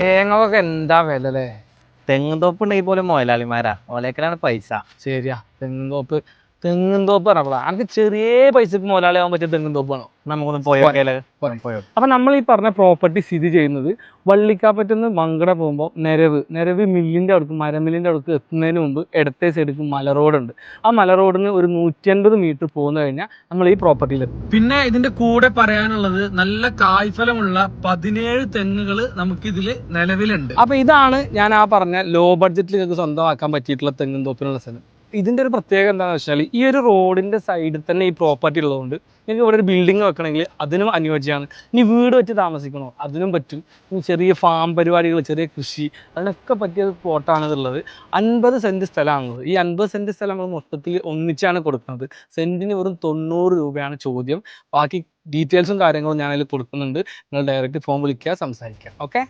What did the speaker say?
തേങ്ങക്കൊക്കെ എന്താ വില അല്ലേ? തെങ്ങുംതോപ്പ് ഉണ്ടെങ്കിൽ പോലും മുതലാളിമാരാ, ഓലേക്കലാണ് പൈസ. ശരിയാ, തെങ്ങുംതോപ്പ് പറഞ്ഞപ്പോഴാ എനിക്ക് ചെറിയ പൈസക്ക് മുതലാളിയാവാൻ പറ്റിയ തെങ്ങുംതോപ്പ് വേണോ? നമുക്കൊന്ന് പോയോക്കേല്. പോയോ. അപ്പൊ നമ്മൾ ഈ പറഞ്ഞ പ്രോപ്പർട്ടി സ്ഥിതി ചെയ്യുന്നത് വള്ളിക്കാപ്പറ്റുന്ന മങ്കട പോകുമ്പോൾ നിരവ് മില്ലിന്റെ അടുത്ത് മരമില്ലിന്റെ അടുത്ത് എത്തുന്നതിന് മുമ്പ് ഇടത്തെ സൈഡിൽ മല റോഡുണ്ട്. ആ മല റോഡിന് ഒരു 150 മീറ്റർ പോകുന്ന കഴിഞ്ഞാൽ നമ്മൾ ഈ പ്രോപ്പർട്ടിയിലെത്തും. പിന്നെ ഇതിന്റെ കൂടെ പറയാനുള്ളത് നല്ല കായ്ഫലമുള്ള 17 തെങ്ങുകൾ നമുക്ക് ഇതിൽ നിലവിലുണ്ട്. അപ്പൊ ഇതാണ് ഞാൻ ആ പറഞ്ഞ ലോ ബഡ്ജറ്റിൽ നിങ്ങൾക്ക് സ്വന്തമാക്കാൻ പറ്റിയിട്ടുള്ള തെങ്ങും തോപ്പിനുള്ള സ്ഥലം. ഇതിന്റെ ഒരു പ്രത്യേകത എന്താണെന്ന് വെച്ചാൽ ഈ ഒരു റോഡിന്റെ സൈഡിൽ തന്നെ ഈ പ്രോപ്പർട്ടി ഉള്ളതുകൊണ്ട് നിങ്ങൾക്ക് ഇവിടെ ഒരു ബിൽഡിംഗ് വെക്കണമെങ്കിൽ അതിനും അനുയോജ്യമാണ്. ഇനി വീട് വെച്ച് താമസിക്കണോ അതിനും പറ്റും. ഇനി ചെറിയ ഫാം പരിപാടികൾ, ചെറിയ കൃഷി, അതിനൊക്കെ പറ്റിയ സ്പോട്ടാണ് ഇതുള്ളത്. 50 സെന്റ് സ്ഥലമാണുള്ളത്. ഈ 50 സെന്റ് സ്ഥലം നമ്മൾ മൊത്തത്തിൽ ഒന്നിച്ചാണ് കൊടുക്കുന്നത്. സെന്റിന് വെറും 90 രൂപയാണ് ചോദ്യം. ബാക്കി ഡീറ്റെയിൽസും കാര്യങ്ങളും ഞാനതിൽ കൊടുക്കുന്നുണ്ട്. നിങ്ങൾ ഡയറക്റ്റ് ഫോൺ വിളിക്കുക, സംസാരിക്കുക. ഓക്കെ.